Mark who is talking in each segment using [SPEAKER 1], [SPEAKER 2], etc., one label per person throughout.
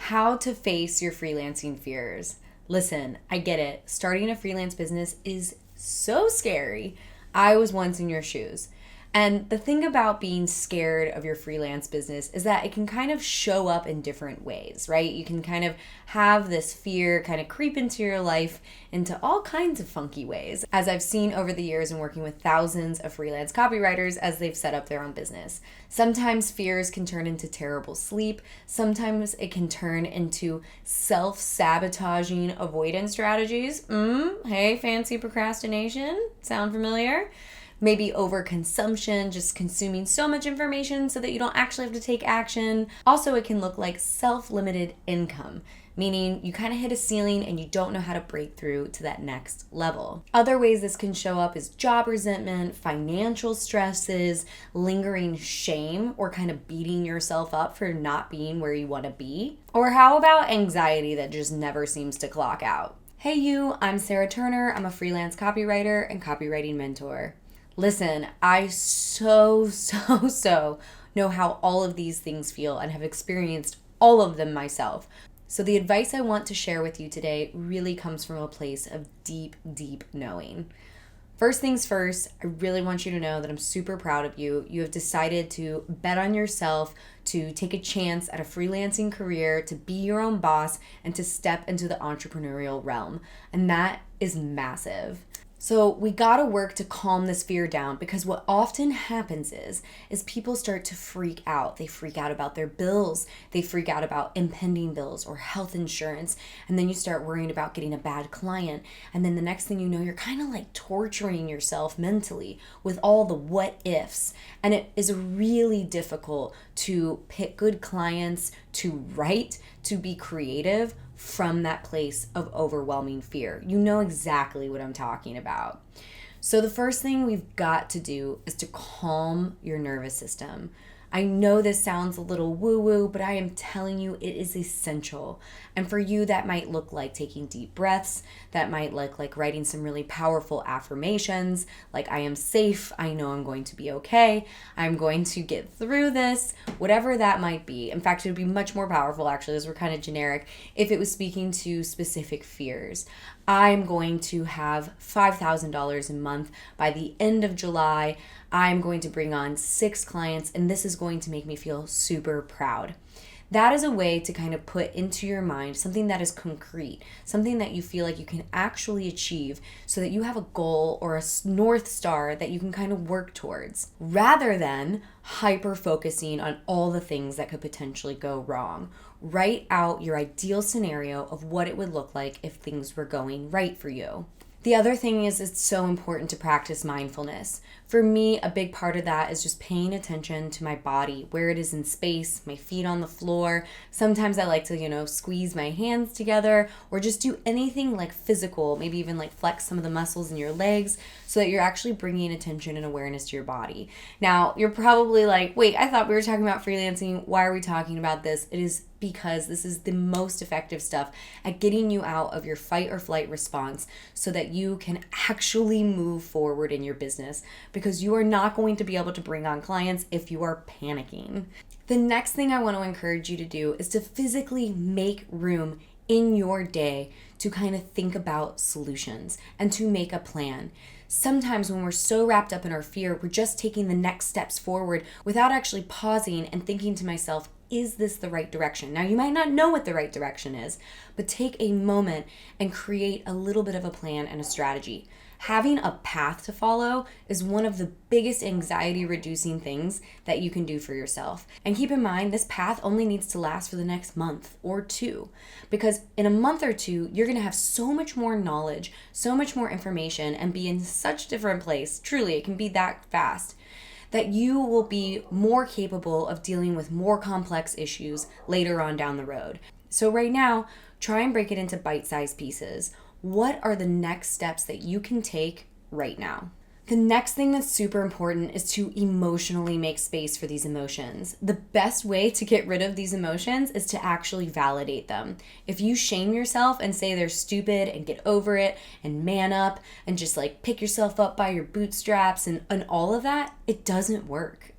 [SPEAKER 1] How to face your freelancing fears. Listen, I get it. Starting a freelance business is so scary. I was once in your shoes. And the thing about being scared of your freelance business is that it can kind of show up in different ways, right? You can kind of have this fear kind of creep into your life into all kinds of funky ways, as I've seen over the years in working with thousands of freelance copywriters as they've set up their own business. Sometimes fears can turn into terrible sleep. Sometimes it can turn into self-sabotaging avoidance strategies. Hey, fancy procrastination. Sound familiar? Maybe overconsumption, just consuming so much information so that you don't actually have to take action. Also, it can look like self-limited income, meaning you kind of hit a ceiling and you don't know how to break through to that next level. Other ways this can show up is job resentment, financial stresses, lingering shame, or kind of beating yourself up for not being where you want to be. Or how about anxiety that just never seems to clock out? Hey you, I'm Sarah Turner. I'm a freelance copywriter and copywriting mentor. Listen, I so know how all of these things feel and have experienced all of them myself. So the advice I want to share with you today really comes from a place of deep knowing. First things first, I really want you to know that I'm super proud of you. You have decided to bet on yourself, to take a chance at a freelancing career, to be your own boss, and to step into the entrepreneurial realm. And that is massive. So we gotta work to calm this fear down, because what often happens is people start to freak out. They freak out about their bills. They freak out about impending bills or health insurance. And then you start worrying about getting a bad client. And then the next thing you know, you're kind of like torturing yourself mentally with all the what ifs. And it is really difficult to pick good clients, to write, to be creative from that place of overwhelming fear. You know exactly what I'm talking about. So the first thing we've got to do is to calm your nervous system. I know this sounds a little woo-woo, but I am telling you it is essential. And for you, that might look like taking deep breaths. That might look like writing some really powerful affirmations, like I am safe, I know I'm going to be okay, I'm going to get through this, whatever that might be. In fact, it would be much more powerful, actually, those were kind of generic, if it was speaking to specific fears. I'm going to have $5,000 a month by the end of July. I'm going to bring on 6 clients, and this is going to make me feel super proud. That is a way to kind of put into your mind something that is concrete, something that you feel like you can actually achieve, so that you have a goal or a North Star that you can kind of work towards, rather than hyper focusing on all the things that could potentially go wrong. Write out your ideal scenario of what it would look like if things were going right for you. The other thing is, it's so important to practice mindfulness. For me, a big part of that is just paying attention to my body, where it is in space, my feet on the floor. Sometimes I like to, squeeze my hands together, or just do anything like physical, maybe even like flex some of the muscles in your legs, so that you're actually bringing attention and awareness to your body. Now, you're probably like, wait, I thought we were talking about freelancing. Why are we talking about this? It is because this is the most effective stuff at getting you out of your fight or flight response, so that you can actually move forward in your business, because you are not going to be able to bring on clients if you are panicking. The next thing I want to encourage you to do is to physically make room in your day to kind of think about solutions and to make a plan. Sometimes when we're so wrapped up in our fear, we're just taking the next steps forward without actually pausing and thinking to myself, is this the right direction? Now, you might not know what the right direction is, but take a moment and create a little bit of a plan and a strategy. Having a path to follow is one of the biggest anxiety-reducing things that you can do for yourself. And keep in mind, this path only needs to last for the next month or 2, because in a month or 2, you're going to have so much more knowledge, so much more information, and be in such a different place. Truly, it can be that fast, that you will be more capable of dealing with more complex issues later on down the road. So right now, try and break it into bite-sized pieces. What are the next steps that you can take right now? The next thing that's super important is to emotionally make space for these emotions. The best way to get rid of these emotions is to actually validate them. If you shame yourself and say they're stupid and get over it and man up and just like pick yourself up by your bootstraps and all of that, it doesn't work.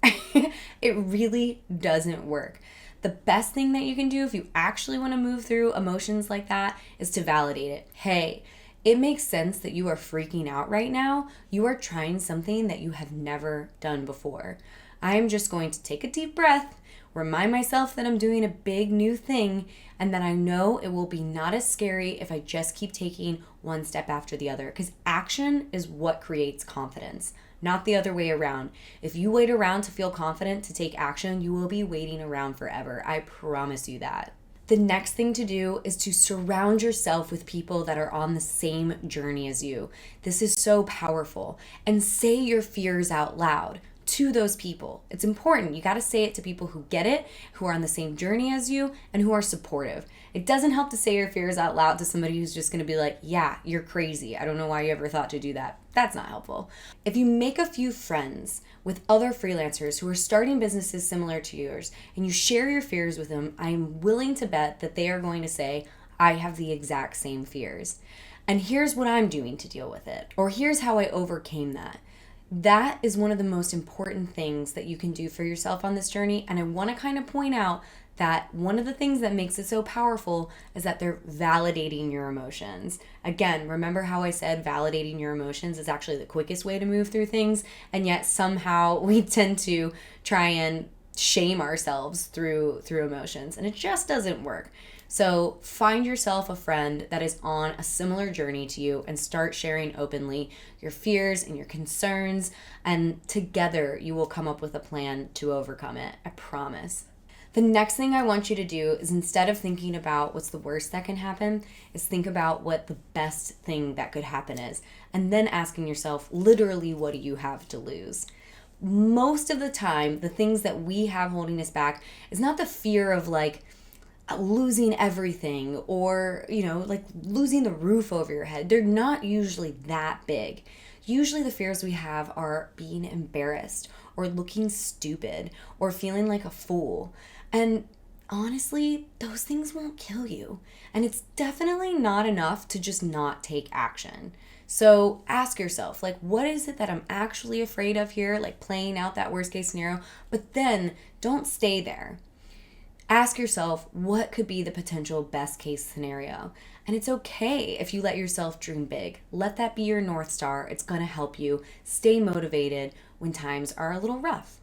[SPEAKER 1] It really doesn't work. The best thing that you can do if you actually want to move through emotions like that is to validate it. Hey, it makes sense that you are freaking out right now. You are trying something that you have never done before. I am just going to take a deep breath, remind myself that I'm doing a big new thing, and that I know it will be not as scary if I just keep taking one step after the other, because action is what creates confidence, not the other way around. If you wait around to feel confident to take action, you will be waiting around forever. I promise you that. The next thing to do is to surround yourself with people that are on the same journey as you. This is so powerful. And say your fears out loud to those people. It's important. You got to say it to people who get it, who are on the same journey as you, and who are supportive. It doesn't help to say your fears out loud to somebody who's just going to be like, yeah, you're crazy. I don't know why you ever thought to do that. That's not helpful. If you make a few friends with other freelancers who are starting businesses similar to yours, and you share your fears with them, I'm willing to bet that they are going to say, I have the exact same fears. And here's what I'm doing to deal with it. Or here's how I overcame that. That is one of the most important things that you can do for yourself on this journey. And I want to kind of point out that one of the things that makes it so powerful is that they're validating your emotions. Again, remember how I said validating your emotions is actually the quickest way to move through things, and yet somehow we tend to try and shame ourselves through emotions, and it just doesn't work. So find yourself a friend that is on a similar journey to you and start sharing openly your fears and your concerns, and together you will come up with a plan to overcome it. I promise. The next thing I want you to do is, instead of thinking about what's the worst that can happen, is think about what the best thing that could happen is, and then asking yourself, literally, what do you have to lose? Most of the time, the things that we have holding us back is not the fear of like losing everything or, like losing the roof over your head. They're not usually that big. Usually the fears we have are being embarrassed or looking stupid or feeling like a fool. And honestly, those things won't kill you. And it's definitely not enough to just not take action. So ask yourself, like, what is it that I'm actually afraid of here? Like playing out that worst case scenario. But then don't stay there. Ask yourself, what could be the potential best case scenario? And it's okay if you let yourself dream big. Let that be your North Star. It's going to help you stay motivated when times are a little rough.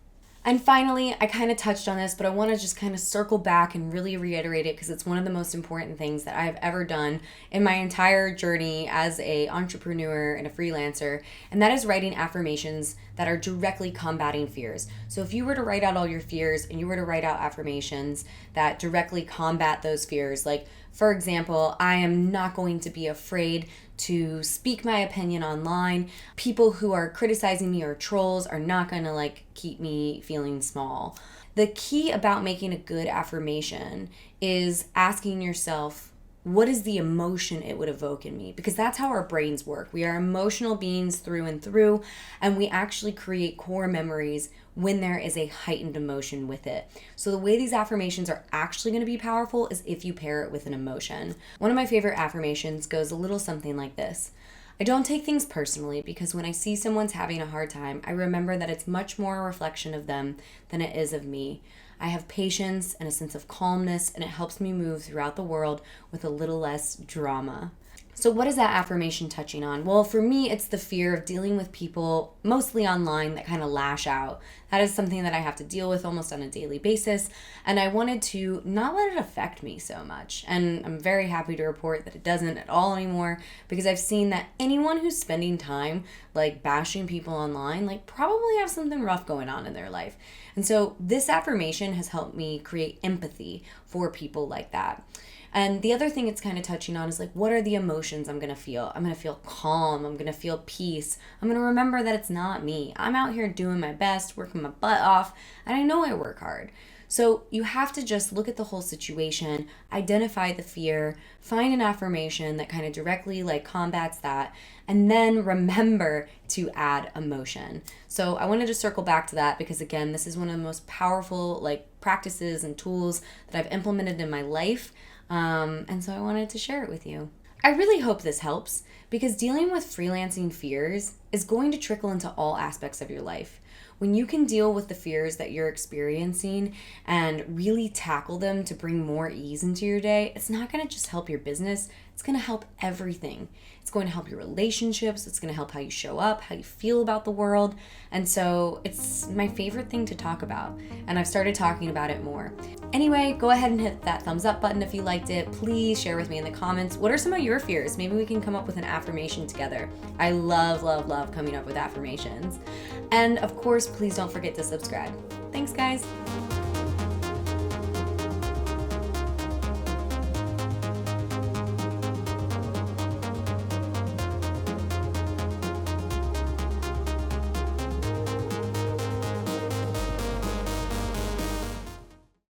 [SPEAKER 1] And finally, I kind of touched on this, but I want to just kind of circle back and really reiterate it because it's one of the most important things that I've ever done in my entire journey as an entrepreneur and a freelancer, and that is writing affirmations that are directly combating fears. So if you were to write out all your fears and you were to write out affirmations that directly combat those fears, like, for example, I am not going to be afraid to speak my opinion online. People who are criticizing me or trolls are not going to keep me feeling small. The key about making a good affirmation is asking yourself, what is the emotion it would evoke in me? Because that's how our brains work. We are emotional beings through and through, and we actually create core memories when there is a heightened emotion with it. So the way these affirmations are actually going to be powerful is if you pair it with an emotion. One of my favorite affirmations goes a little something like this. I don't take things personally because when I see someone's having a hard time, I remember that it's much more a reflection of them than it is of me. I have patience and a sense of calmness, and it helps me move throughout the world with a little less drama. So what is that affirmation touching on? Well, for me, it's the fear of dealing with people, mostly online, that kind of lash out. That is something that I have to deal with almost on a daily basis, and I wanted to not let it affect me so much. And I'm very happy to report that it doesn't at all anymore, because I've seen that anyone who's spending time bashing people online probably have something rough going on in their life. And so this affirmation has helped me create empathy for people like that. And the other thing it's kind of touching on is what are the emotions I'm going to feel? I'm going to feel calm. I'm going to feel peace. I'm going to remember that it's not me. I'm out here doing my best, working my butt off, and I know I work hard. So you have to just look at the whole situation, identify the fear, find an affirmation that kind of directly combats that, and then remember to add emotion. So I wanted to circle back to that because, again, this is one of the most powerful practices and tools that I've implemented in my life. And so I wanted to share it with you. I really hope this helps because dealing with freelancing fears is going to trickle into all aspects of your life. When you can deal with the fears that you're experiencing and really tackle them to bring more ease into your day, it's not going to just help your business, it's going to help everything. It's going to help your relationships, it's going to help how you show up, how you feel about the world. And so it's my favorite thing to talk about, and I've started talking about it more. Anyway, go ahead and hit that thumbs up button if you liked it. Please share with me in the comments, what are some of your fears? Maybe we can come up with an affirmation together. I love coming up with affirmations. And of course, please don't forget to subscribe. Thanks, guys.